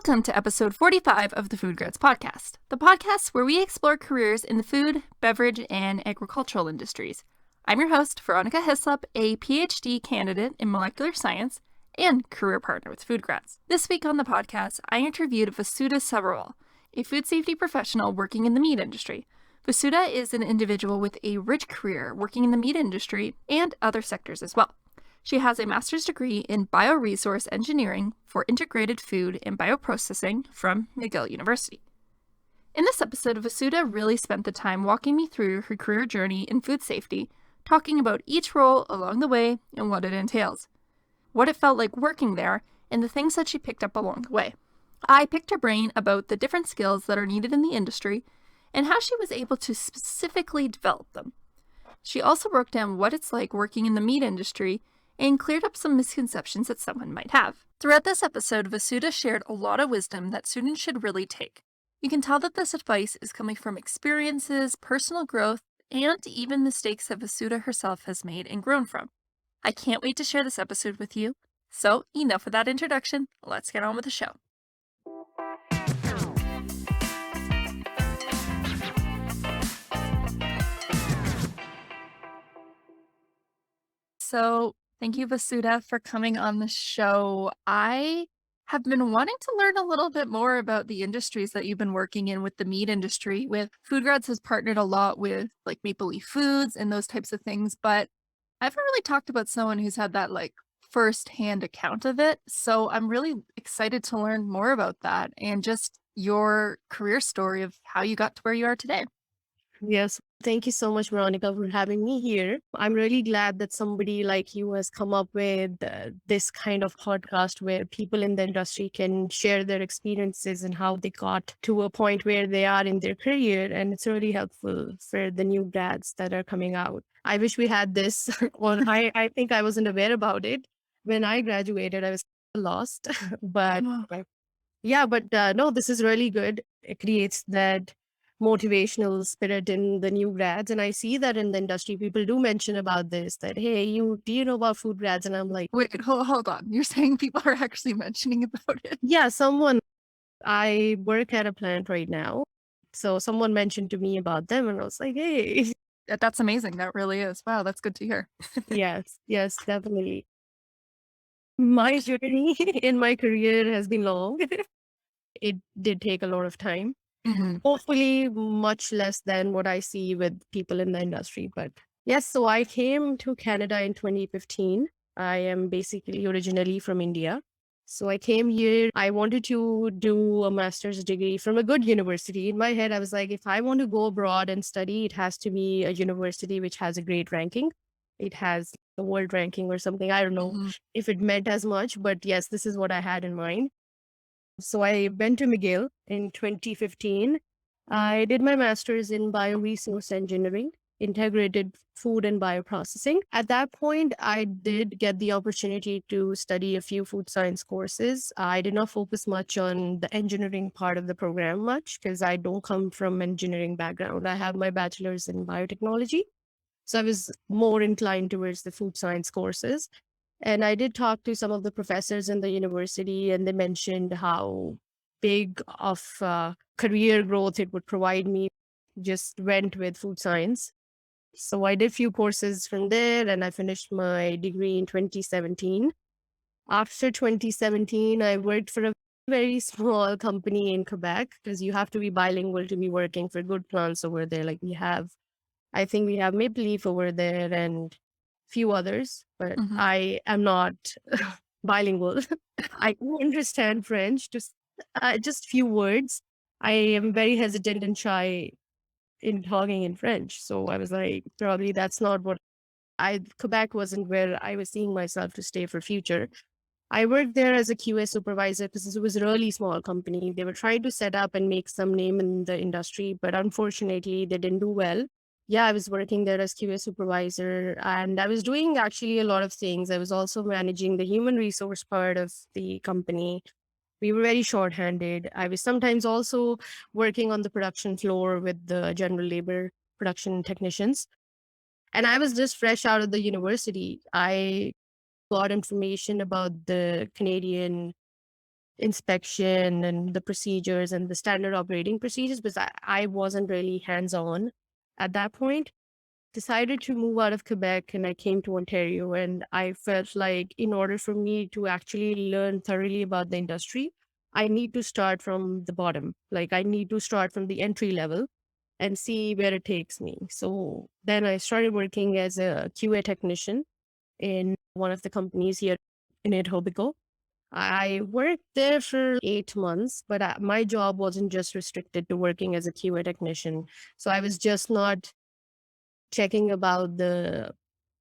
Welcome to episode 45 of the FoodGrads Podcast, the podcast where we explore careers in the food, beverage, and agricultural industries. I'm your host, Veronica Hislop, a PhD candidate in molecular science and career partner with FoodGrads. This week on the podcast, I interviewed Vasudha Sabharwal, a food safety professional working in the meat industry. Vasudha is an individual with a rich career working in the meat industry and other sectors as well. She has a master's degree in Bioresource Engineering for Integrated Food and Bioprocessing from McGill University. In this episode, Vasudha really spent the time walking me through her career journey in food safety, talking about each role along the way and what it entails, what it felt like working there, and the things that she picked up along the way. I picked her brain about the different skills that are needed in the industry and how she was able to specifically develop them. She also broke down what it's like working in the meat industry and cleared up some misconceptions that someone might have. Throughout this episode, Vasudha shared a lot of wisdom that students should really take. You can tell that this advice is coming from experiences, personal growth, and even mistakes that Vasudha herself has made and grown from. I can't wait to share this episode with you. So, enough of that introduction, let's get on with the show. So, thank you, Vasudha, for coming on the show. I have been wanting to learn a little bit more about the industries that you've been working in with the meat industry. FoodGrads has partnered a lot with like Maple Leaf Foods and those types of things, but I haven't really talked about someone who's had that like first-hand account of it. So I'm really excited to learn more about that and just your career story of how you got to where you are today. Yes. Thank you so much, Veronica, for having me here. I'm really glad that somebody like you has come up with this kind of podcast where people in the industry can share their experiences and how they got to a point where they are in their career. And it's really helpful for the new grads that are coming out. I wish we had this, or I think I wasn't aware about it. When I graduated, I was lost. But no, this is really good. It creates that motivational spirit in the new grads. And I see that in the industry, people do mention about this, that, hey, do you know about food grads? And I'm like, Wait, hold on. You're saying people are actually mentioning about it? yeah, I work at a plant right now. So someone mentioned to me about them and I was like, hey. That's amazing. That really is. Wow, that's good to hear. Yes, definitely. My journey in my career has been long. It did take a lot of time. Mm-hmm. Hopefully much less than what I see with people in the industry. But yes, so I came to Canada in 2015. I am basically originally from India. So I came here. I wanted to do a master's degree from a good university. In my head, I was like, if I want to go abroad and study, it has to be a university which has a great ranking. It has the world ranking or something. I don't know if it meant as much, but yes, this is what I had in mind. So I went to McGill in 2015. I did my master's in Bioresource Engineering, integrated food and bioprocessing. At that point, I did get the opportunity to study a few food science courses. I did not focus much on the engineering part of the program because I don't come from engineering background. I have my bachelor's in biotechnology. So I was more inclined towards the food science courses. And I did talk to some of the professors in the university, and they mentioned how big of career growth it would provide me. Just went with food science. So I did a few courses from there, and I finished my degree in 2017. After 2017, I worked for a very small company in Quebec because you have to be bilingual to be working for good plants over there. Like I think we have Maple Leaf over there and few others, but I am not bilingual. I do understand French, just few words. I am very hesitant and shy in talking in French. So I was like, probably that's not Quebec wasn't where I was seeing myself to stay for future. I worked there as a QA supervisor because it was a really small company. They were trying to set up and make some name in the industry, but unfortunately they didn't do well. Yeah, I was working there as QA supervisor and I was doing actually a lot of things. I was also managing the human resource part of the company. We were very short-handed. I was sometimes also working on the production floor with the general labor production technicians. And I was just fresh out of the university. I got information about the Canadian inspection and the procedures and the standard operating procedures, because I wasn't really hands-on at that point. Decided to move out of Quebec and I came to Ontario, and I felt like in order for me to actually learn thoroughly about the industry, I need to start from the bottom. Like I need to start from the entry level and see where it takes me. So then I started working as a QA technician in one of the companies here in Etobicoke. I worked there for 8 months, but my job wasn't just restricted to working as a QA technician. So I was just not checking about the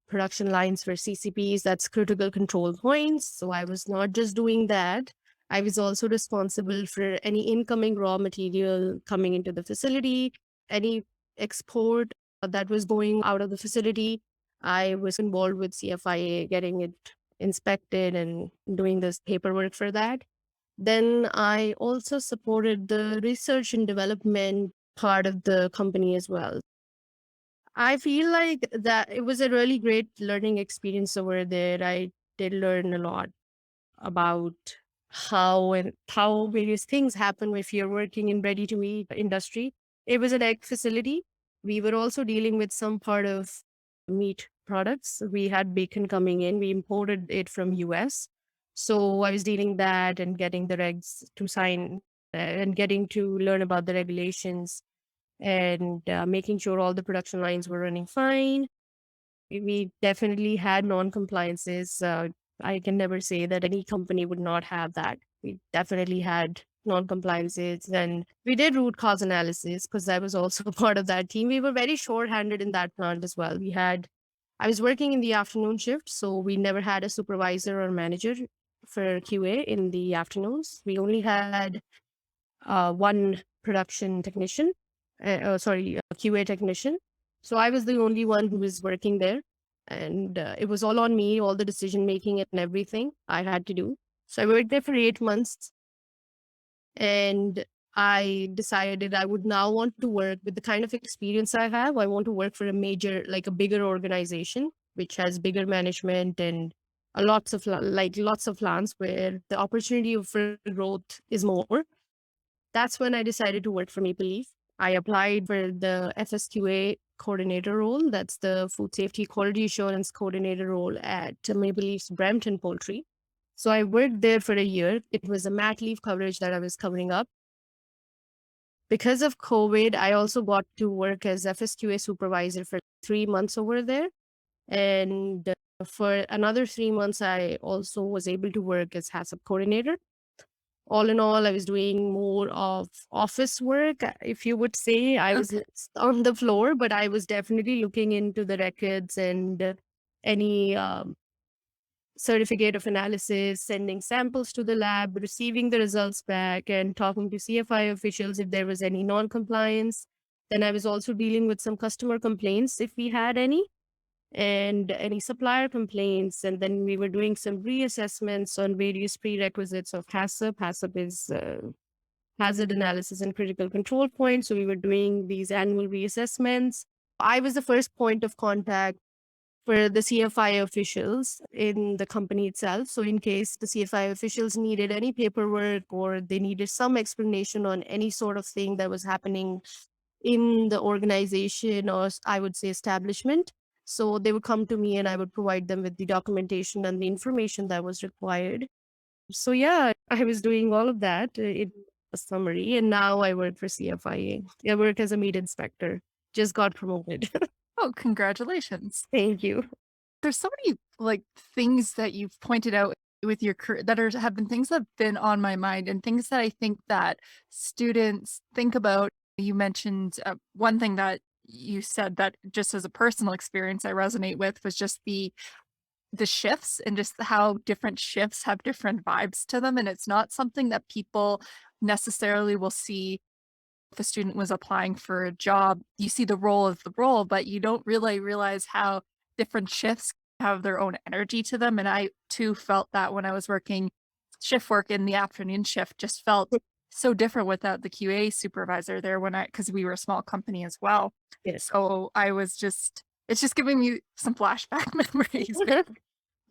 production lines for CCPs, that's critical control points. So I was not just doing that. I was also responsible for any incoming raw material coming into the facility, any export that was going out of the facility. I was involved with CFIA, getting it inspected and doing this paperwork for that. Then I also supported the research and development part of the company as well. I feel like that it was a really great learning experience over there. I did learn a lot about how various things happen if you're working in ready to eat industry. It was an egg facility. We were also dealing with some part of meat products. We had bacon coming in. We imported it from US. So I was dealing that and getting the regs to sign and getting to learn about the regulations and making sure all the production lines were running fine. We definitely had non-compliances. I can never say that any company would not have that. We definitely had non-compliances, and we did root cause analysis because I was also a part of that team. We were very short-handed in that plant as well. I was working in the afternoon shift, so we never had a supervisor or manager for QA in the afternoons. We only had one production technician, a QA technician. So I was the only one who was working there. And it was all on me, all the decision making and everything I had to do. So I worked there for 8 months. And I decided I would now want to work with the kind of experience I have. I want to work for a major, like a bigger organization, which has bigger management and lots of plants where the opportunity for growth is more. That's when I decided to work for Maple Leaf. I applied for the FSQA coordinator role. That's the food safety quality assurance coordinator role at Maple Leaf's Brampton Poultry. So I worked there for a year. It was a mat leave coverage that I was covering up. Because of COVID, I also got to work as FSQA supervisor for 3 months over there. And for another 3 months, I also was able to work as HACCP coordinator. All in all, I was doing more of office work, if you would say. I was on the floor, but I was definitely looking into the records and any certificate of analysis, sending samples to the lab, receiving the results back, and talking to CFI officials if there was any non-compliance. Then I was also dealing with some customer complaints, if we had any, and any supplier complaints. And then we were doing some reassessments on various prerequisites of HACCP. HACCP is hazard analysis and critical control points. So we were doing these annual reassessments. I was the first point of contact for the CFI officials in the company itself. So in case the CFI officials needed any paperwork or they needed some explanation on any sort of thing that was happening in the organization or I would say establishment. So they would come to me and I would provide them with the documentation and the information that was required. So yeah, I was doing all of that in a summary. And now I work for CFIA. I work as a meat inspector. Just got promoted. Oh, congratulations. Thank you. There's so many things that you've pointed out with your career that have been things that have been on my mind and things that I think that students think about. You mentioned one thing that you said that just as a personal experience I resonate with was just the shifts and just how different shifts have different vibes to them. And it's not something that people necessarily will see. If a student was applying for a job, you see the role of the role, but you don't really realize how different shifts have their own energy to them. And I too felt that when I was working shift work in the afternoon shift, just felt so different without the QA supervisor there because we were a small company as well. Yes. So it's just giving me some flashback memories.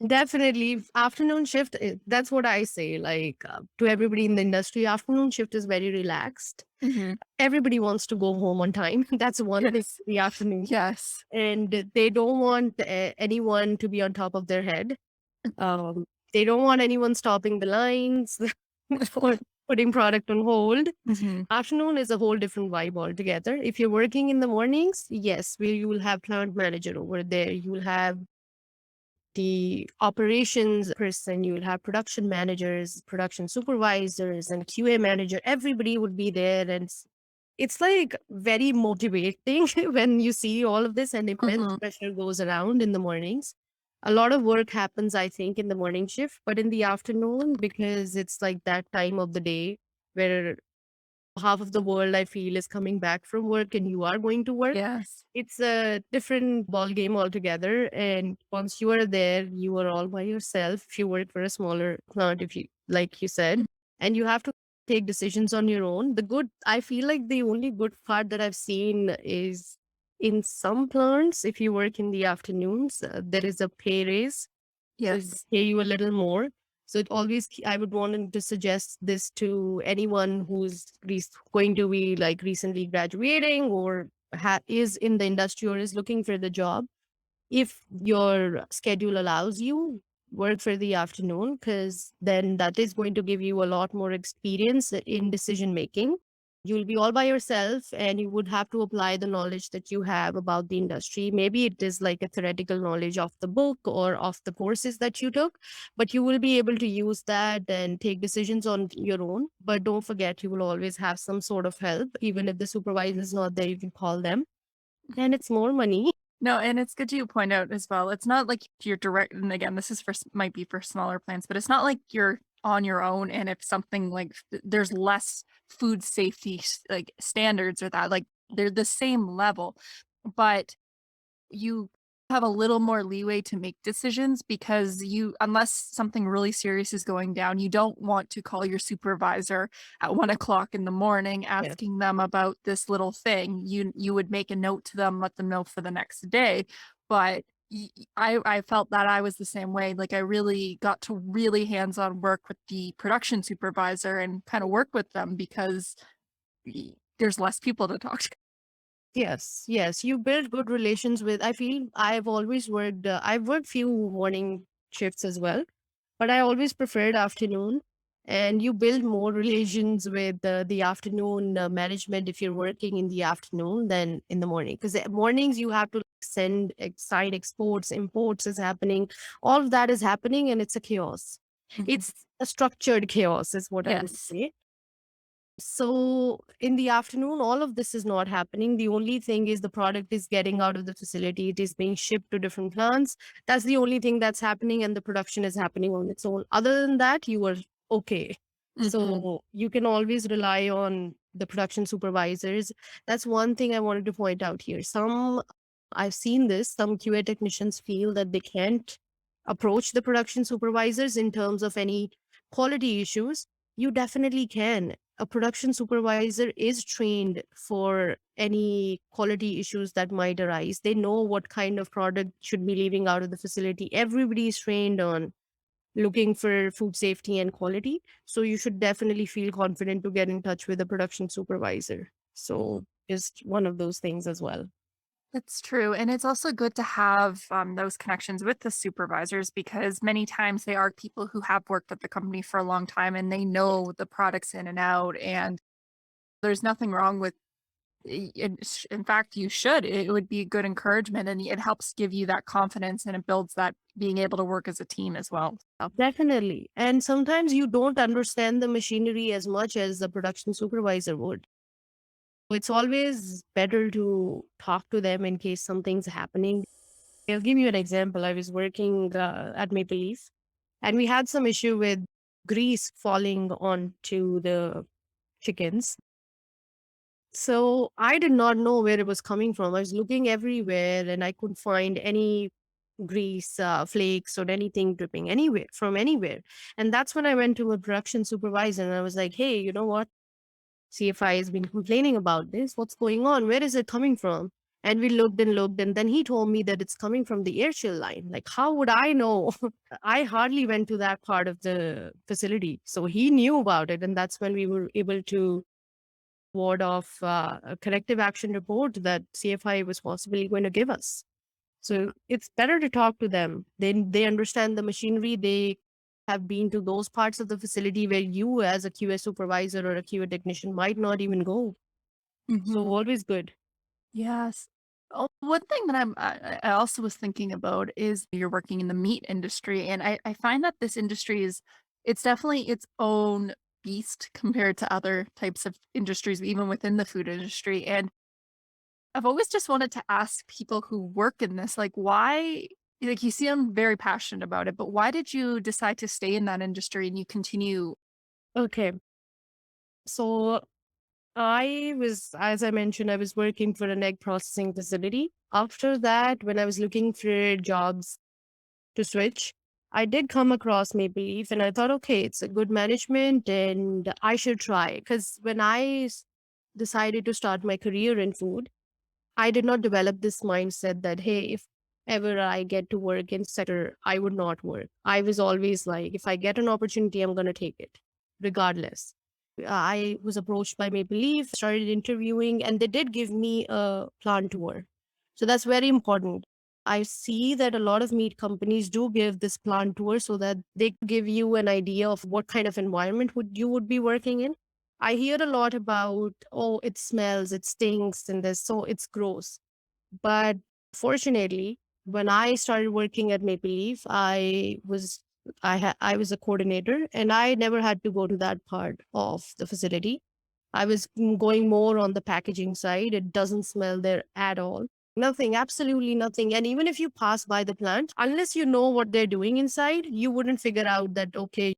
Definitely. Afternoon shift, that's what I say. Like to everybody in the industry, afternoon shift is very relaxed. Hmm. Everybody wants to go home on time. That's one thing, Yes. the afternoon. Yes. And they don't want anyone to be on top of their head. Um, they don't want anyone stopping the lines or putting product on hold. Hmm. Afternoon is a whole different vibe altogether. If you're working in the mornings, yes, where you will have plant manager over there, you will have the operations person, you will have production managers, production supervisors, and QA manager. Everybody would be there, and it's like very motivating when you see all of this and immense Hmm. pressure goes around in the mornings. A lot of work happens, I think, in the morning shift, but in the afternoon, because it's like that time of the day where half of the world I feel is coming back from work and you are going to work, Yes. it's a different ball game altogether. And once you are there, you are all by yourself. If you work for a smaller plant, if you like you said, and you have to take decisions on your own. The good, I feel like the only good part that I've seen is in some plants, if you work in the afternoons, there is a pay raise, so Yes. pay you a little more. So it always, I would want to suggest this to anyone who's going to be like recently graduating or is in the industry or is looking for the job. If your schedule allows you, work for the afternoon, because then that is going to give you a lot more experience in decision making. You'll be all by yourself and you would have to apply the knowledge that you have about the industry. Maybe it is like a theoretical knowledge of the book or of the courses that you took, but you will be able to use that and take decisions on your own. But don't forget, you will always have some sort of help. Even if the supervisor is not there, you can call them, and it's more money. No, and it's good you point out as well. It's not like you're direct, and again, this is for might be for smaller plants, but it's not like you're on your own. And if something like there's less food safety like standards or that, like they're the same level, but you have a little more leeway to make decisions because you unless something really serious is going down, you don't want to call your supervisor at 1 o'clock in the morning Yeah. asking them about this little thing. You would make a note to them, let them know for the next day. But I felt that I was the same way. Like I really got to really hands-on work with the production supervisor and kind of work with them because there's less people to talk to. Yes, yes. You build good relations with, I feel I've always worked, I've worked few morning shifts as well, but I always preferred afternoon. And you build more relations with the afternoon management if you're working in the afternoon than in the morning. Because mornings you have to send side exports, imports is happening. All of that is happening and it's a chaos. Mhm. It's a structured chaos, is what I would Yes. say. So in the afternoon, all of this is not happening. The only thing is the product is getting out of the facility. It is being shipped to different plants. That's the only thing that's happening, and the production is happening on its own. Other than that, you are okay. Mhm. So you can always rely on the production supervisors. That's one thing I wanted to point out here. I've seen this, some QA technicians feel that they can't approach the production supervisors in terms of any quality issues. You definitely can. A production supervisor is trained for any quality issues that might arise. They know what kind of product should be leaving out of the facility. Everybody is trained on looking for food safety and quality. So you should definitely feel confident to get in touch with a production supervisor. So just one of those things as well. That's true. And it's also good to have those connections with the supervisors because many times they are people who have worked at the company for a long time and they know the products in and out. And there's nothing wrong with, in fact, you should. It would be a good encouragement and it helps give you that confidence and it builds that being able to work as a team as well. So, Definitely. And sometimes you don't understand the machinery as much as the production supervisor would. It's always better to talk to them in case something's happening. I'll give you an example. I was working at Maple Leaf and we had some issue with grease falling onto the chickens. So I did not know where it was coming from. I was looking everywhere and I couldn't find any grease flakes or anything dripping anywhere from anywhere. And that's when I went to a production supervisor and I was like, hey, you know what? CFI has been complaining about this. What's going on? Where is it coming from? And we looked and looked, and then he told me that it's coming from the air chill line. Like, how would I know? I hardly went to that part of the facility. So he knew about it. And that's when we were able to ward off a corrective action report that CFI was possibly going to give us. So it's better to talk to them. They understand the machinery. They have been to those parts of the facility where you, as a QA supervisor or a QA technician, might not even go. So Mhm. always good. Yes. Oh, one thing that I also was thinking about is you're working in the meat industry, and I find that this industry is it's definitely its own beast compared to other types of industries, even within the food industry. And I've always just wanted to ask people who work in this, like, why, like, you seem very passionate about it, but why did you decide to stay in that industry and you continue? Okay. So I was, as I mentioned, I was working for an egg processing facility. After that, when I was looking for jobs to switch, I did come across Maple Leaf and I thought, okay, it's a good management and I should try. Because when decided to start my career in food, I did not develop this mindset that, hey, if ever I get to work in sector, I would not work. I was always like, if I get an opportunity, I'm going to take it, regardless. I was approached by Maple Leaf, started interviewing, and they did give me a plant tour. So that's very important. I see that a lot of meat companies do give this plant tour so that they give you an idea of what kind of environment would be working in. I hear a lot about, oh, it smells, it stinks, and this, so it's gross. But fortunately, when I started working at Maple Leaf, I was a coordinator and I never had to go to that part of the facility. I was going more on the packaging side. It doesn't smell there at all. Nothing, absolutely nothing. And even if you pass by the plant, unless you know what they're doing inside, you wouldn't figure out that, okay,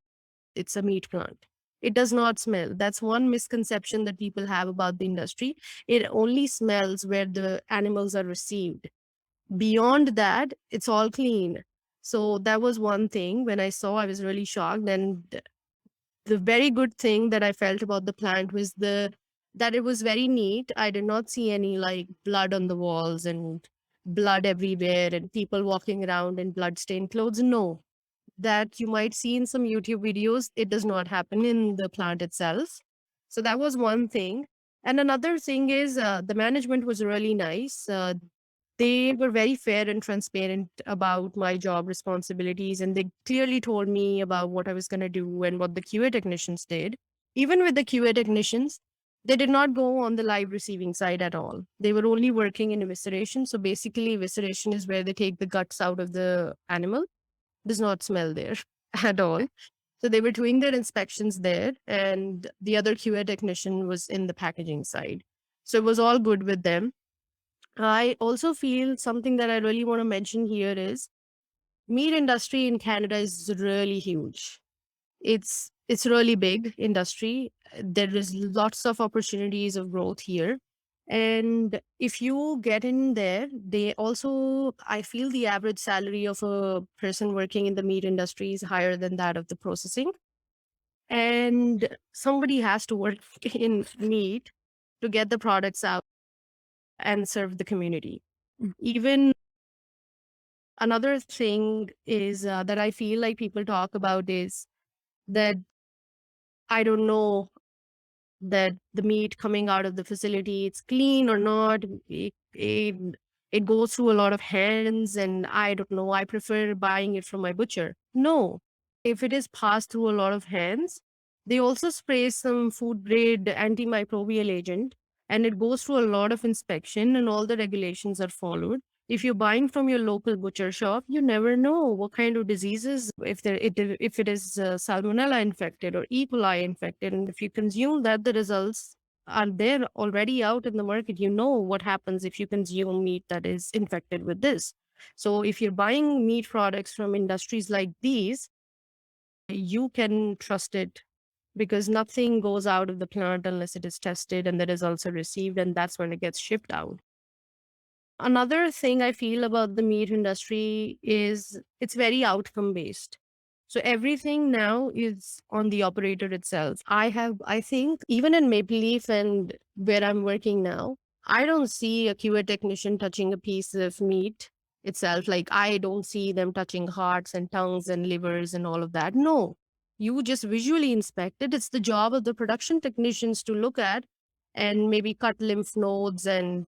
it's a meat plant. It does not smell. That's one misconception that people have about the industry. It only smells where the animals are received. Beyond that, it's all clean. So that was one thing when I saw, I was really shocked. And the very good thing that I felt about the plant was that it was very neat. I did not see any like blood on the walls and blood everywhere and people walking around in blood-stained clothes. No, that you might see in some YouTube videos, it does not happen in the plant itself. So that was one thing. And another thing is the management was really nice. They were very fair and transparent about my job responsibilities, and they clearly told me about what I was going to do and what the QA technicians did. Even with the QA technicians, they did not go on the live receiving side at all. They were only working in evisceration. So basically, evisceration is where they take the guts out of the animal. Does not smell there at all. So they were doing their inspections there, and the other QA technician was in the packaging side. So it was all good with them. I also feel something that I really want to mention here is meat industry in Canada is really huge. It's really big industry. There is lots of opportunities of growth here. And if you get in there, they also, I feel the average salary of a person working in the meat industry is higher than that of the processing. And somebody has to work in meat to get the products out and serve the community. Mm. Even another thing is that I feel like people talk about is that I don't know that the meat coming out of the facility, it's clean or not. It goes through a lot of hands, and I don't know. I prefer buying it from my butcher. No, if it is passed through a lot of hands, they also spray some food grade antimicrobial agent, and it goes through a lot of inspection, and all the regulations are followed. If you're buying from your local butcher shop, you never know what kind of diseases, if it is salmonella infected or E. coli infected, and if you consume that, the results are there already out in the market. You know what happens if you consume meat that is infected with this. So if you're buying meat products from industries like these, you can trust it because nothing goes out of the plant unless it is tested and the results are received, and that's when it gets shipped out. Another thing I feel about the meat industry is it's very outcome based. So everything now is on the operator itself. I think even in Maple Leaf and where I'm working now, I don't see a QA technician touching a piece of meat itself. Like, I don't see them touching hearts and tongues and livers and all of that. No, you just visually inspect it. It's the job of the production technicians to look at and maybe cut lymph nodes and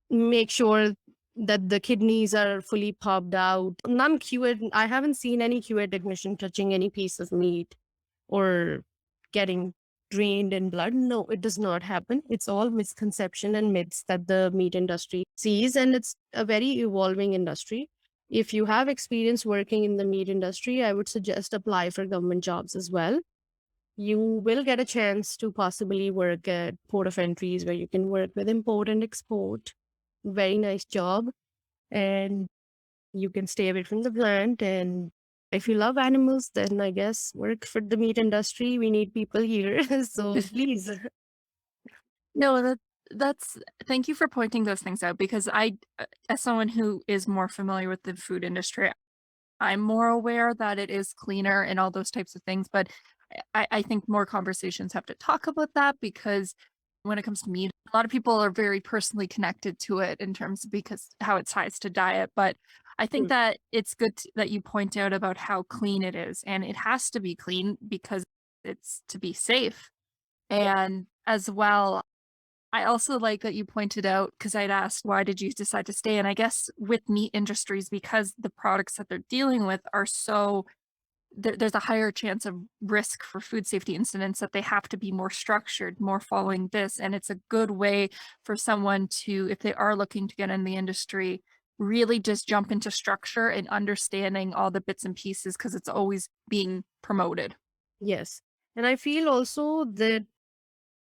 make sure that the kidneys are fully popped out. None QA, I haven't seen any QA technician touching any piece of meat or getting drained in blood. No, it does not happen. It's all misconception and myths that the meat industry sees, and it's a very evolving industry. If you have experience working in the meat industry, I would suggest apply for government jobs as well. You will get a chance to possibly work at port of entries where you can work with import and export. Very nice job. And you can stay away from the plant. And if you love animals, then I guess work for the meat industry. We need people here. So please. No, that's thank you for pointing those things out because as someone who is more familiar with the food industry, I'm more aware that it is cleaner and all those types of things, but I think more conversations have to talk about that because when it comes to meat, a lot of people are very personally connected to it in terms of because how it ties to diet. But I think Mm, that it's good that you point out about how clean it is, and it has to be clean because it's to be safe. yeah. And as well, I also like that you pointed out because I'd asked why did you decide to stay, and I guess with meat industries because the products that they're dealing with are so there's a higher chance of risk for food safety incidents that they have to be more structured, more following this. And it's a good way for someone to, if they are looking to get in the industry, really just jump into structure and understanding all the bits and pieces because it's always being promoted. Yes. And I feel also that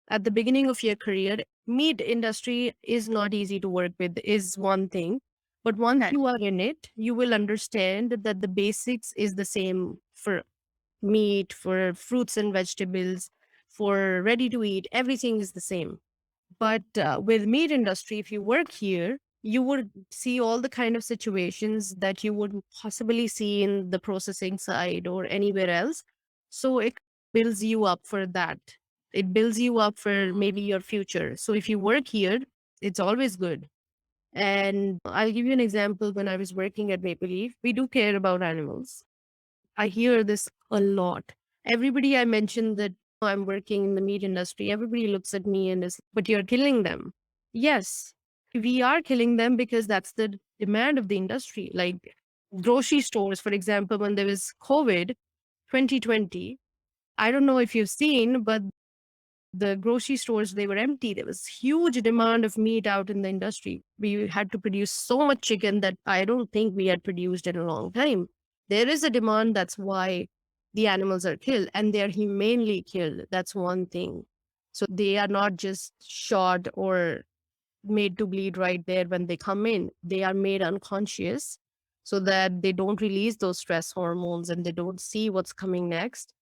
at the beginning of your career, meat industry is not easy to work with, is one thing. But once Okay. you are in it, you will understand that the basics is the same for meat, for fruits and vegetables, for ready to eat. Everything is the same. But with meat industry, if you work here, you would see all the kind of situations that you would possibly see in the processing side or anywhere else. So it builds you up for that. It builds you up for maybe your future. So if you work here, it's always good. And I'll give you an example. When I was working at Maple Leaf, we do care about animals. I hear this a lot. Everybody I mentioned that I'm working in the meat industry, everybody looks at me and is, but you're killing them. Yes, we are killing them because that's the demand of the industry. Like grocery stores, for example, when there was COVID 2020, I don't know if you've seen, but the grocery stores, they were empty. There was huge demand of meat out in the industry. We had to produce so much chicken that I don't think we had produced in a long time. There is a demand. That's why the animals are killed, and they're humanely killed. That's one thing. So they are not just shot or made to bleed right there when they come in. They are made unconscious so that they don't release those stress hormones and they don't see what's coming next.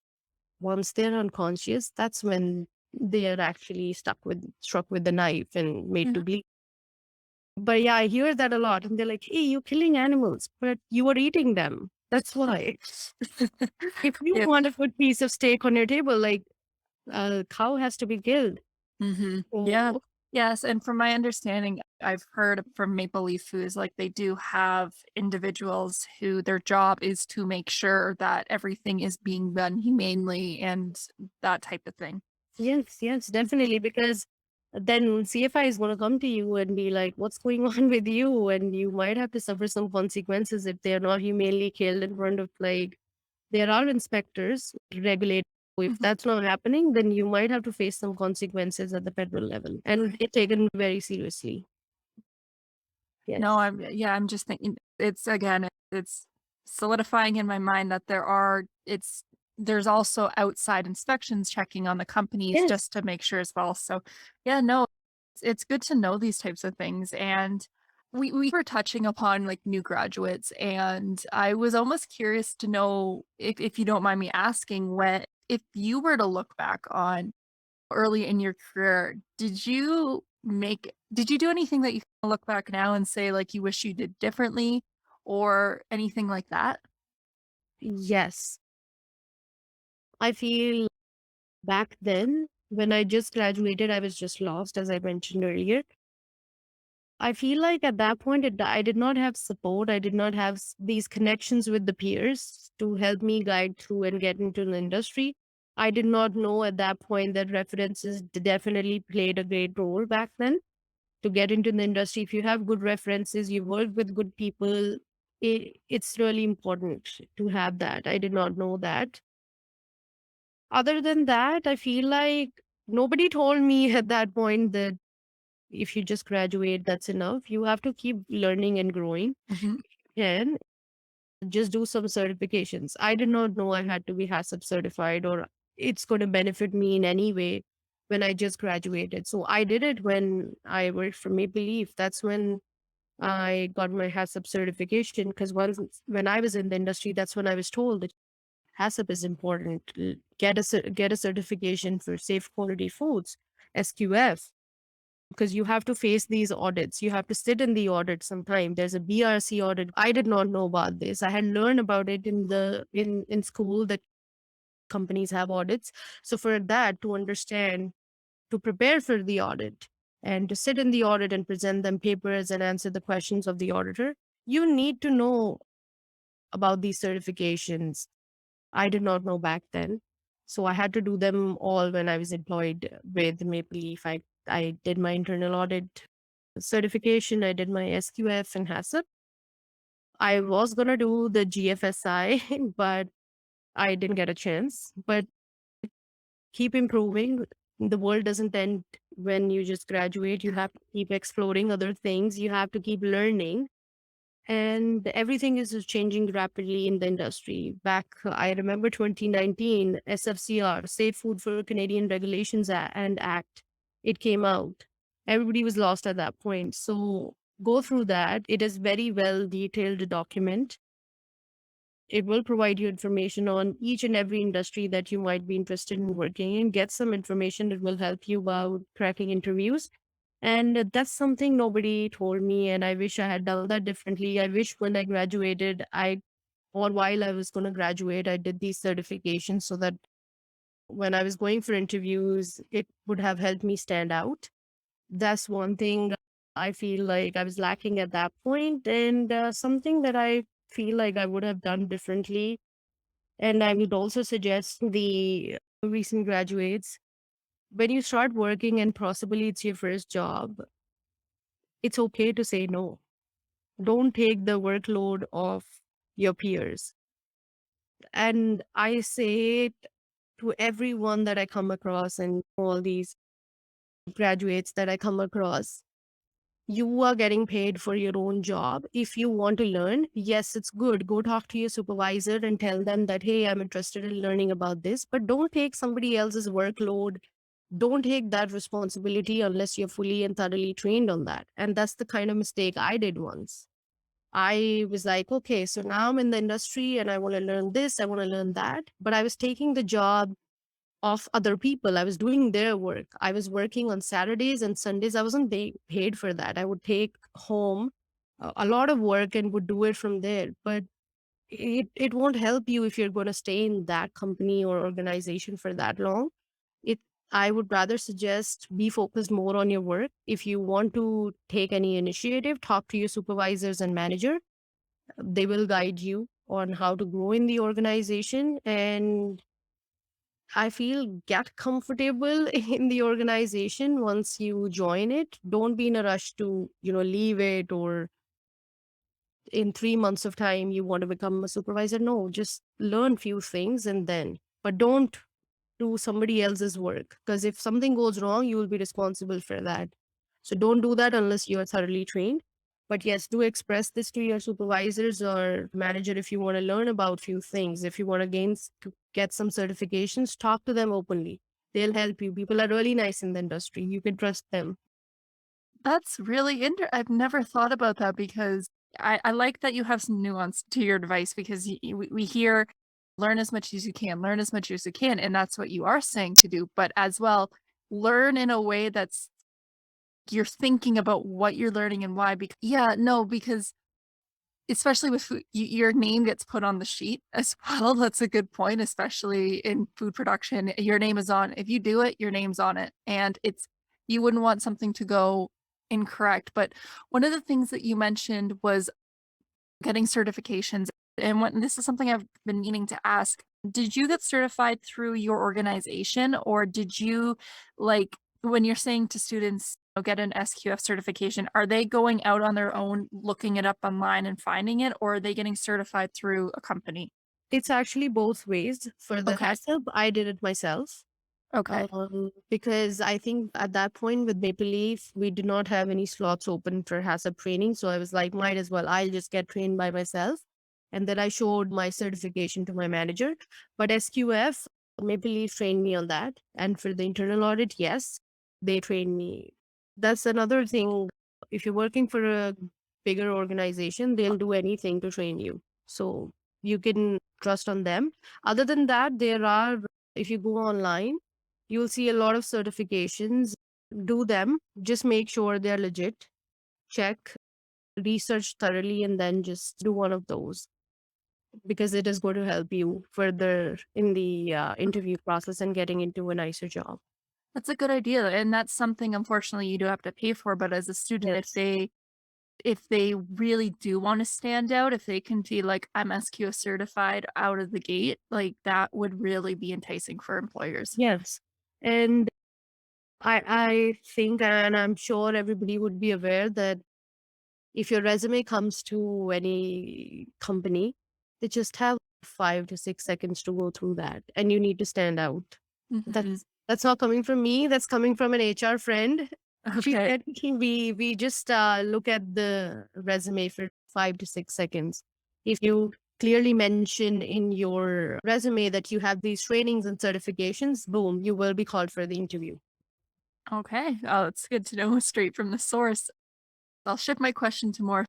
Once they're unconscious, that's when they are actually struck with the knife and made to Yeah. bleed. But yeah, I hear that a lot. And they're like, hey, you're killing animals, but you are eating them. That's why. If you Yeah. want a good piece of steak on your table, like a cow has to be killed. Yeah. Oh, Yes. And from my understanding, I've heard from Maple Leaf Foods, like they do have individuals who their job is to make sure that everything is being done humanely and that type of thing. yes, yes, definitely. Because then CFI is going to come to you and be like, what's going on with you? And you might have to suffer some consequences if they're not humanely killed in front of like there are inspectors regulate. If Mhm. that's not happening, then you might have to face some consequences at the federal level and it taken very seriously. No, Yes. I'm just thinking it's again, it's solidifying in my mind that there's also outside inspections checking on the companies Yes. just to make sure as well. So yeah, no, it's good to know these types of things. And we were touching upon like new graduates, and I was almost curious to know if you don't mind me asking, when if you were to look back on early in your career, did you do anything that you look back now and say, like, you wish you did differently or anything like that? Yes. I feel back then, When I just graduated, I was just lost, as I mentioned earlier. I feel like at that point, I did not have support. I did not have these connections with the peers to help me guide through and get into the industry. I did not know at that point that references definitely played a great role back then to get into the industry. If you have good references, you work with good people, it's really important to have that. I did not know that. Other than that, I feel like nobody told me at that point that if you just graduate, that's enough. You have to keep learning and growing. Hmm. And just do some certifications. I did not know I had to be HACCP certified or it's going to benefit me in any way when I just graduated. So I did it when I worked for Maple Leaf. That's when I got my HACCP certification because when I was in the industry, that's when I was told that HACCP is important. Get a certification for safe quality foods, SQF, because you have to face these audits. You have to sit in the audit sometime. There's a BRC audit. I did not know about this. I had learned about it in school that companies have audits. So for that to understand, to prepare for the audit and to sit in the audit and present them papers and answer the questions of the auditor, you need to know about these certifications. I did not know back then. So I had to do them all when I was employed with Maple Leaf. I did my internal audit certification. I did my SQF and HACCP. I was going to do the GFSI, but I didn't get a chance. But keep improving. The world doesn't end when you just graduate. You have to keep exploring other things. You have to keep learning. And everything is just changing rapidly in the industry. Back, I remember 2019, SFCR, Safe Food for Canadian Regulations and Act, it came out. Everybody was lost at that point. So go through that. It is very well detailed document. It will provide you information on each and every industry that you might be interested in working in. Get some information that will help you about cracking interviews. And that's something nobody told me. And I wish I had done that differently. I wish when I graduated, or while I was going to graduate, I did these certifications so that when I was going for interviews, it would have helped me stand out. That's one thing I feel like I was lacking at that point, and something that I feel like I would have done differently. And I would also suggest the recent graduates, when you start working and possibly it's your first job, it's okay to say no. Don't take the workload of your peers. And I say it to everyone that I come across and all these graduates that I come across. You are getting paid for your own job. If you want to learn, yes, it's good. Go talk to your supervisor and tell them that, hey, I'm interested in learning about this, but don't take somebody else's workload. Don't take that responsibility unless you're fully and thoroughly trained on that. And that's the kind of mistake I did once. I was like, okay, so now I'm in the industry and I want to learn this, I want to learn that. But I was taking the job of other people. I was doing their work. I was working on Saturdays and Sundays. I wasn't paid for that. I would take home a lot of work and would do it from there. But it won't help you if you're going to stay in that company or organization for that long. It I would rather suggest be focused more on your work. If you want to take any initiative, talk to your supervisors and manager. They will guide you on how to grow in the organization. And I feel get comfortable in the organization once you join it. Don't be in a rush to, leave it, or in 3 months of time you want to become a supervisor. No, just learn few things and then, but don't do somebody else's work, because if something goes wrong, you will be responsible for that. So don't do that unless you are thoroughly trained. But yes, do express this to your supervisors or manager if you want to learn about few things. If you want to to get some certifications, talk to them openly. They'll help you. People are really nice in the industry. You can trust them. That's really I've never thought about that because I like that you have some nuance to your advice because we hear learn as much as you can, learn as much as you can. And that's what you are saying to do. But as well, learn in a way that's you're thinking about what you're learning and why. Because, yeah, no, because especially with food, your name gets put on the sheet as well. That's a good point, especially in food production. Your name is on. If you do it, your name's on it, and you wouldn't want something to go incorrect. But one of the things that you mentioned was getting certifications. And this is something I've been meaning to ask. Did you get certified through your organization, or did you, like, when you're saying to students, get an SQF certification, are they going out on their own, looking it up online and finding it, or are they getting certified through a company? It's actually both ways. For the Okay. HACCP, I did it myself. Okay. Because I think at that point with Maple Leaf, we did not have any slots open for HACCP training. So I was like, might as well, I'll just get trained by myself. And then I showed my certification to my manager. But SQF, Maple Leaf trained me on that. And for the internal audit, yes, they trained me. That's another thing. If you're working for a bigger organization, they'll do anything to train you. So you can trust on them. Other than that, if you go online, you'll see a lot of certifications. Do them. Just make sure they're legit. Check, research thoroughly, and then just do one of those because it is going to help you further in the interview process and getting into a nicer job. That's a good idea. And that's something, unfortunately, you do have to pay for. But as a student, Yes. if they really do want to stand out, if they can be like, I'm SQS certified out of the gate, like that would really be enticing for employers. Yes. And I think, and I'm sure everybody would be aware that if your resume comes to any company, they just have 5 to 6 seconds to go through that, and you need to stand out. Mhm. That's not coming from me. That's coming from an HR friend. She Okay. said we just look at the resume for 5 to 6 seconds. If you clearly mention in your resume that you have these trainings and certifications, boom, you will be called for the interview. Okay. Oh, it's good to know straight from the source. I'll shift my question to more.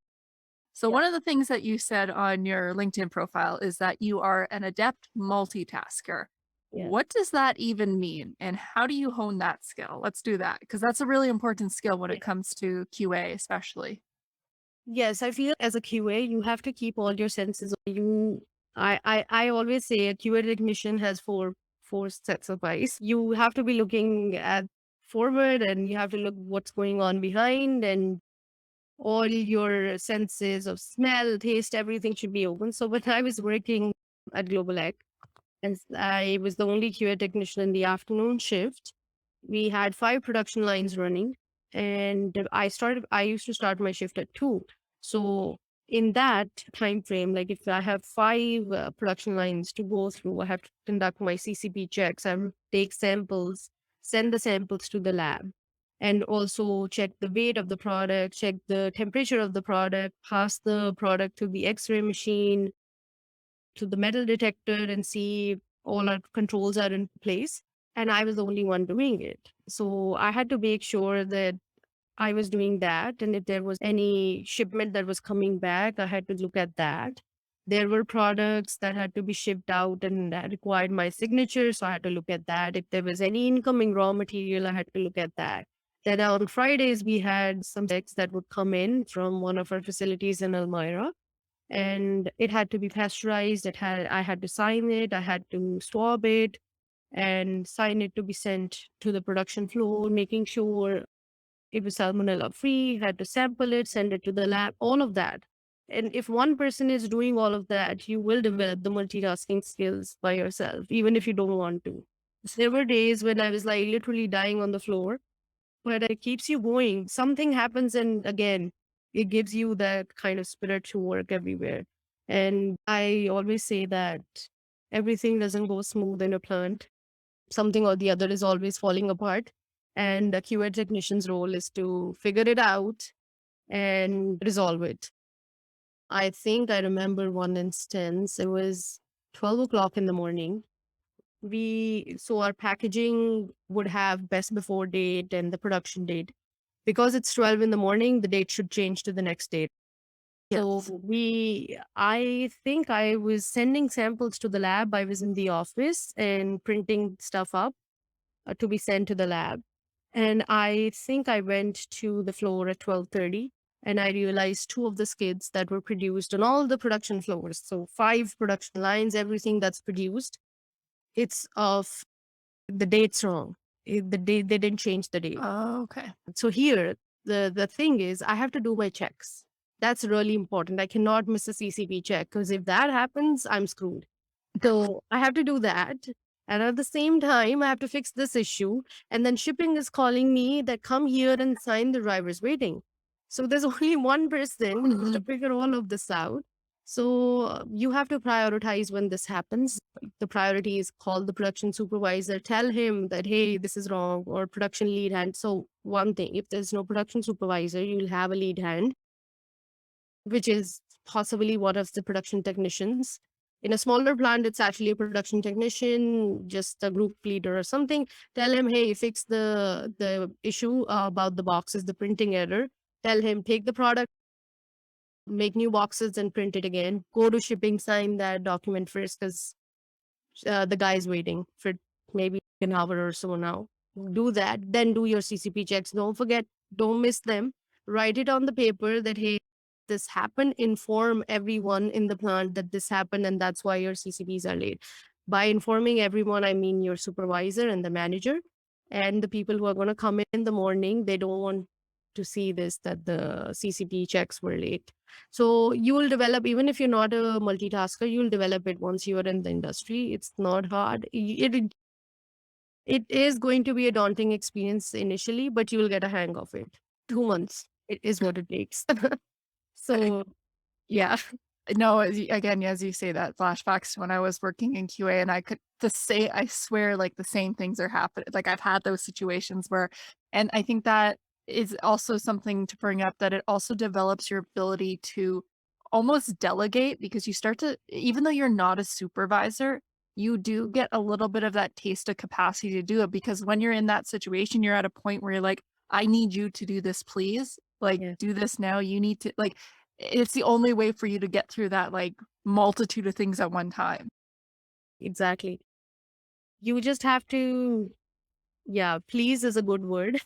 So, Yeah. one of the things that you said on your LinkedIn profile is that you are an adept multitasker. Yeah. What does that even mean? And how do you hone that skill? Let's do that because that's a really important skill when it comes to QA, especially. Yes, I feel as a QA, you have to keep all your senses. I always say a QA technician has four sets of eyes. You have to be looking at forward, and you have to look what's going on behind, and all your senses of smell, taste, everything should be open. So when I was working at Global Egg, and I was the only QA technician in the afternoon shift, we had 5 production lines running, and I used to start my shift at 2. So in that time frame, like if I have 5 production lines to go through, I have to conduct my CCP checks. I have to take samples, send the samples to the lab, and also check the weight of the product, check the temperature of the product, pass the product to the X-ray machine, to the metal detector, and see all our controls are in place. And I was the only one doing it. So I had to make sure that I was doing that. And if there was any shipment that was coming back, I had to look at that. There were products that had to be shipped out and that required my signature. So I had to look at that. If there was any incoming raw material, I had to look at that. Then on Fridays, we had some checks that would come in from one of our facilities in Elmira, and it had to be pasteurized. I had to sign it, I had to swab it and sign it to be sent to the production floor, making sure it was salmonella free, had to sample it, send it to the lab, all of that. And if one person is doing all of that, you will develop the multitasking skills by yourself, even if you don't want to. There were days when I was like literally dying on the floor, but it keeps you going. Something happens, and again, it gives you that kind of spirit to work everywhere. And I always say that everything doesn't go smooth in a plant. Something or the other is always falling apart. And a QA technician's role is to figure it out and resolve it. I think I remember one instance. It was 12 o'clock in the morning. Our packaging would have best before date and the production date. Because it's 12 in the morning, the date should change to the next date. So Yes. I think I was sending samples to the lab. I was in the office and printing stuff up to be sent to the lab. And I think I went to the floor at 12:30. And I realized two of the skids that were produced on all the production floors. So 5 production lines, everything that's produced, it's of the date's wrong. The date, they didn't change the date. Oh, okay. So here, the thing is, I have to do my checks. That's really important. I cannot miss a CCP check because if that happens, I'm screwed. So I have to do that. And at the same time, I have to fix this issue. And then shipping is calling me that come here and sign the driver's waiting. So there's only one person who has to figure all of this out. So you have to prioritize when this happens. The priority is call the production supervisor, tell him that, hey, this is wrong, or production lead hand. So one thing, if there's no production supervisor, you'll have a lead hand, which is possibly one of the production technicians. In a smaller plant, it's actually a production technician, just a group leader or something. Tell him, hey, fix the issue about the boxes, the printing error. Tell him, take the product, make new boxes and print it again. Go to shipping, sign that document first because the guy's waiting for maybe an hour or so now. Do that, then do your CCP checks. Don't forget, don't miss them. Write it on the paper that, hey, this happened. Inform everyone in the plant that this happened and that's why your CCPs are late. By informing everyone, I mean your supervisor and the manager and the people who are going to come in the morning. They don't want to see this, that the CCP checks were late. So you will develop, even if you're not a multitasker, you'll develop it once you are in the industry. It's not hard. It is going to be a daunting experience initially, but you will get a hang of it. 2 months, it is what it takes. So yeah. No, again, as you say that, flashbacks to when I was working in QA and I swear, like the same things are happening. Like I've had those situations where, and I think that is also something to bring up, that it also develops your ability to almost delegate, because you start to, even though you're not a supervisor, you do get a little bit of that taste of capacity to do it, because when you're in that situation, you're at a point where you're like, I need you to do this, please. Like, Yeah. do this now. You need to, like, it's the only way for you to get through that, like, multitude of things at one time. Exactly. You just have to, yeah, please is a good word.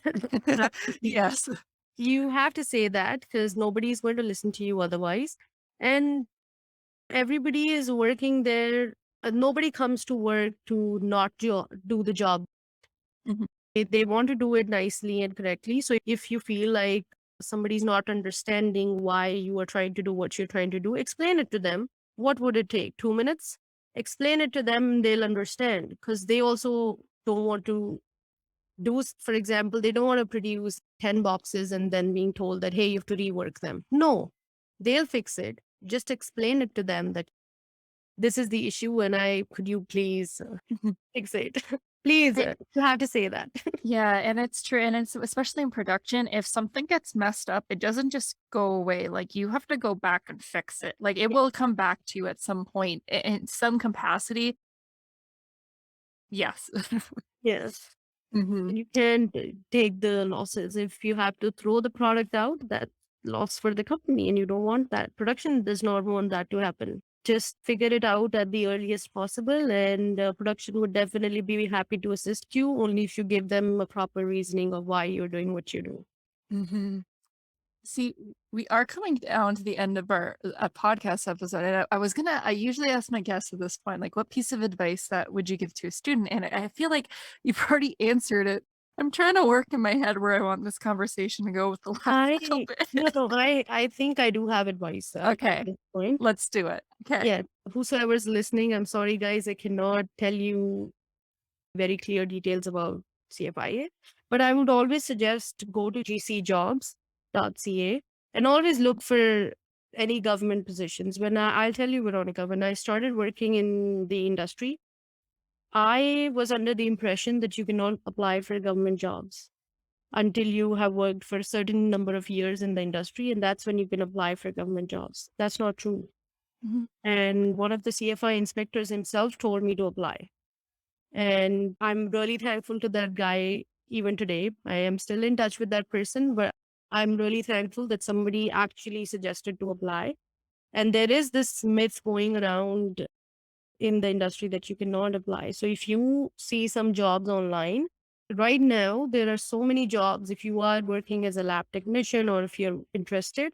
Yes. You have to say that because nobody's going to listen to you otherwise. And everybody is working there. Nobody comes to work to not do the job. Mhm. They want to do it nicely and correctly. So if you feel like somebody's not understanding why you are trying to do what you're trying to do, explain it to them. What would it take? 2 minutes? Explain it to them, they'll understand because they also don't want to for example, they don't want to produce 10 boxes and then being told that, hey, you have to rework them. No, they'll fix it. Just explain it to them that this is the issue and could you please fix it? Please, you have to say that. Yeah, and it's true, and it's especially in production, if something gets messed up, it doesn't just go away, like, you have to go back and fix it, like, it will come back to you at some point in some capacity. Yes. Yes. Mhm. You can take the losses. If you have to throw the product out, that's loss for the company and you don't want that. Production does not want that to happen. Just figure it out at the earliest possible and production would definitely be happy to assist you only if you give them a proper reasoning of why you're doing what you do. Mhm. See, we are coming down to the end of our podcast episode, and I usually ask my guests at this point, like, what piece of advice that would you give to a student? And I feel like you've already answered it. I'm trying to work in my head where I want this conversation to go with the last little bit. No, I think I do have advice at Okay, this point. let's do it. Okay. Yeah, whosoever's listening, I'm sorry guys, I cannot tell you very clear details about CFIA, but I would always suggest go to gcjobs.ca and always look for any government positions. I'll tell you, Veronica, when I started working in the industry, I was under the impression that you cannot apply for government jobs until you have worked for a certain number of years in the industry, and that's when you can apply for government jobs. That's not true. Mhm. And one of the CFI inspectors himself told me to apply. And I'm really thankful to that guy even today. I am still in touch with that person, but I'm really thankful that somebody actually suggested to apply. And there is this myth going around in the industry that you cannot apply. So if you see some jobs online right now, there are so many jobs. If you are working as a lab technician or if you're interested,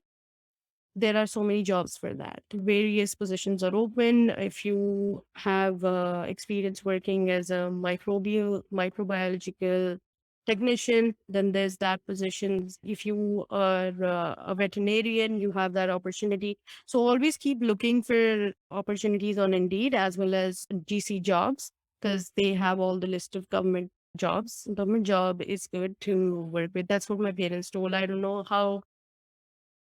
there are so many jobs for that. Various positions are open. If you have experience working as a microbiological technician, then there's that position. If you are a veterinarian, you have that opportunity. So always keep looking for opportunities on Indeed as well as GC jobs, because they have all the list of government jobs. Government job is good to work with. That's what my parents told. I don't know how.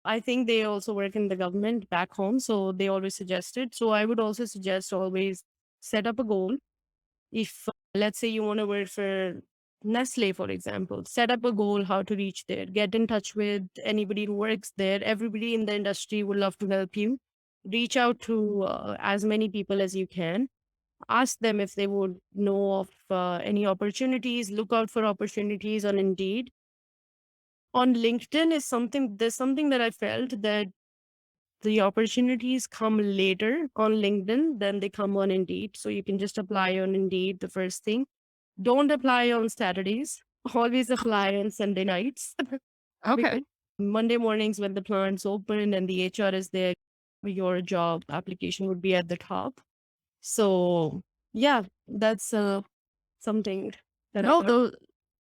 I think they also work in the government back home, so they always suggested. So I would also suggest always set up a goal. If let's say you want to work for Nestle, for example, set up a goal how to reach there. Get in touch with anybody who works there. Everybody in the industry would love to help you. Reach out to as many people as you can. Ask them if they would know of any opportunities. Look out for opportunities on Indeed. On LinkedIn is something, there's something that I felt that the opportunities come later on LinkedIn than they come on Indeed. So you can just apply on Indeed the first thing. Don't apply on Saturdays. Always apply on Sunday nights. Because Okay. Monday mornings when the plant's open and the HR is there, your job application would be at the top. So yeah, that's something that I No, thought.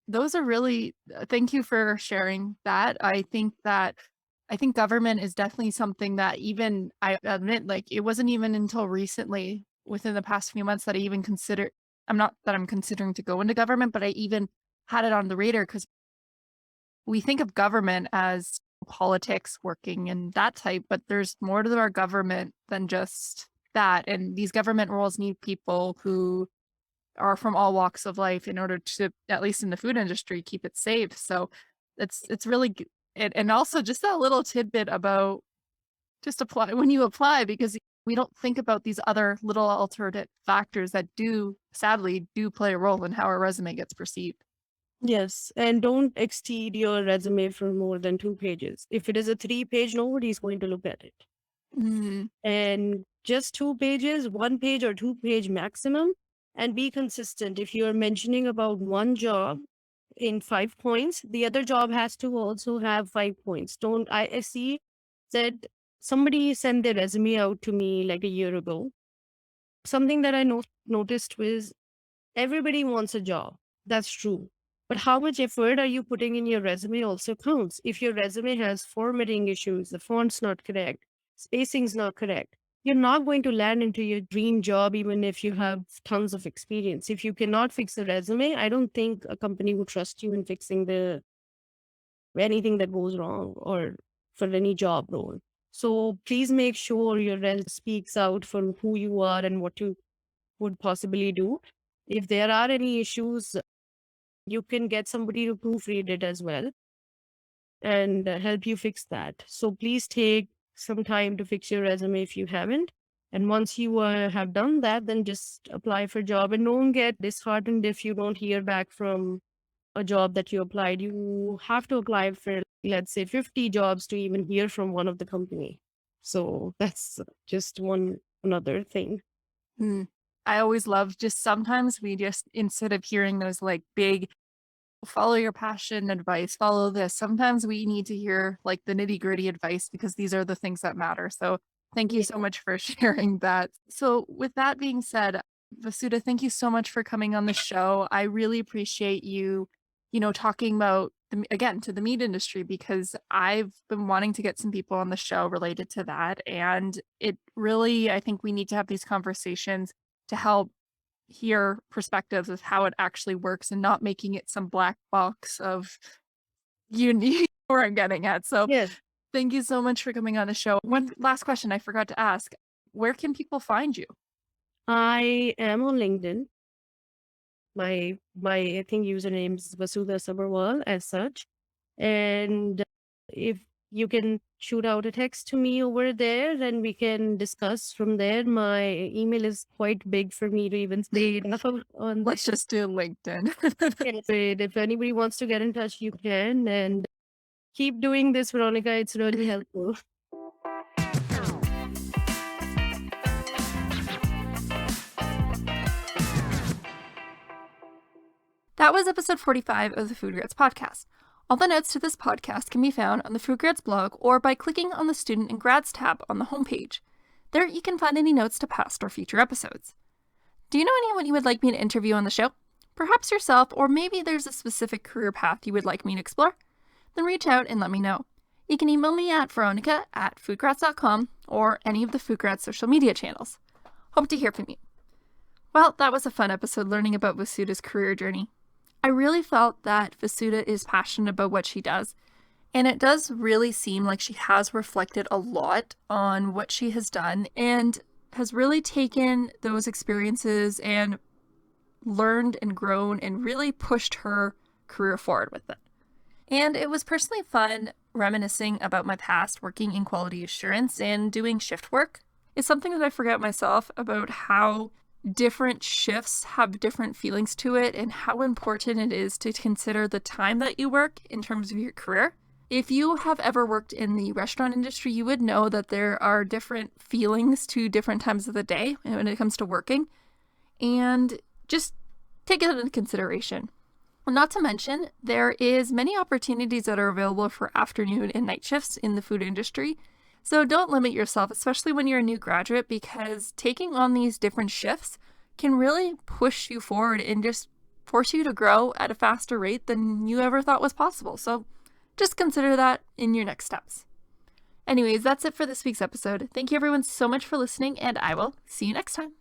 those are really, thank you for sharing that. I think government is definitely something that even I admit, like, it wasn't even until recently, within the past few months, that I even consider I'm not that I'm considering to go into government, but I even had it on the radar because we think of government as politics working and that type, but there's more to our government than just that. And these government roles need people who are from all walks of life in order to, at least in the food industry, keep it safe. So it's really and also just that little tidbit about just apply when you apply, because we don't think about these other little alternate factors that do sadly do play a role in how our resume gets perceived. Yes, and don't exceed your resume for more than 2 pages. If it is a 3 page, nobody's going to look at it. Mm, And just 2 pages, 1 page or 2 page maximum, and be consistent. If you're mentioning about one job in 5 points, the other job has to also have 5 points. Don't I see that somebody sent their resume out to me like a year ago. Something that I noticed was everybody wants a job. That's true. But how much effort are you putting in your resume also counts. If your resume has formatting issues, the font's not correct, spacing's not correct, you're not going to land into your dream job even if you have tons of experience. If you cannot fix a resume, I don't think a company would trust you in fixing the anything that goes wrong or for any job role. So please make sure your resume speaks out for who you are and what you would possibly do. If there are any issues, you can get somebody to proofread it as well and help you fix that. So please take some time to fix your resume if you haven't. And once you have done that, then just apply for a job and don't get disheartened if you don't hear back from a job that you applied. You have to apply for, let's say, 50 jobs to even hear from one of the company. So that's just one another thing. mm. I always love, just sometimes we just, instead of hearing those like big follow your passion advice, follow this. Sometimes we need to hear like the nitty gritty advice because these are the things that matter. So thank you Yeah. so much for sharing that. So with that being said, Vasudha, thank you so much for coming on the show. I really appreciate you, talking about again to the meat industry, because I've been wanting to get some people on the show related to that. And it really, I think we need to have these conversations to help hear perspectives of how it actually works and not making it some black box of you need where I'm getting at. So Yes, thank you so much for coming on the show. One last question I forgot to ask. Where can people find you? I am on LinkedIn. My I think username is Vasudha Sabharwal as such. And if you can shoot out a text to me over there, then we can discuss from there. My email is quite big for me to even say enough on Let's this. just do LinkedIn. But if anybody wants to get in touch, you can. And keep doing this, Veronica. It's really helpful. That was episode 45 of the FoodGrads Podcast. All the notes to this podcast can be found on the FoodGrads blog or by clicking on the Student and Grads tab on the homepage. There you can find any notes to past or future episodes. Do you know anyone you would like me to interview on the show? Perhaps yourself, or maybe there's a specific career path you would like me to explore? Then reach out and let me know. You can email me at veronica@foodgrads.com or any of the FoodGrads social media channels. Hope to hear from you. Well, that was a fun episode learning about Vasudha's career journey. I really felt that Vasudha is passionate about what she does, and it does really seem like she has reflected a lot on what she has done and has really taken those experiences and learned and grown and really pushed her career forward with it. And it was personally fun reminiscing about my past working in quality assurance and doing shift work. It's something that I forget myself about how different shifts have different feelings to it and how important it is to consider the time that you work in terms of your career. If you have ever worked in the restaurant industry, you would know that there are different feelings to different times of the day when it comes to working, and just take it into consideration. Not to mention, there is many opportunities that are available for afternoon and night shifts in the food industry. So don't limit yourself, especially when you're a new graduate, because taking on these different shifts can really push you forward and just force you to grow at a faster rate than you ever thought was possible. So just consider that in your next steps. Anyways, that's it for this week's episode. Thank you everyone so much for listening, and I will see you next time.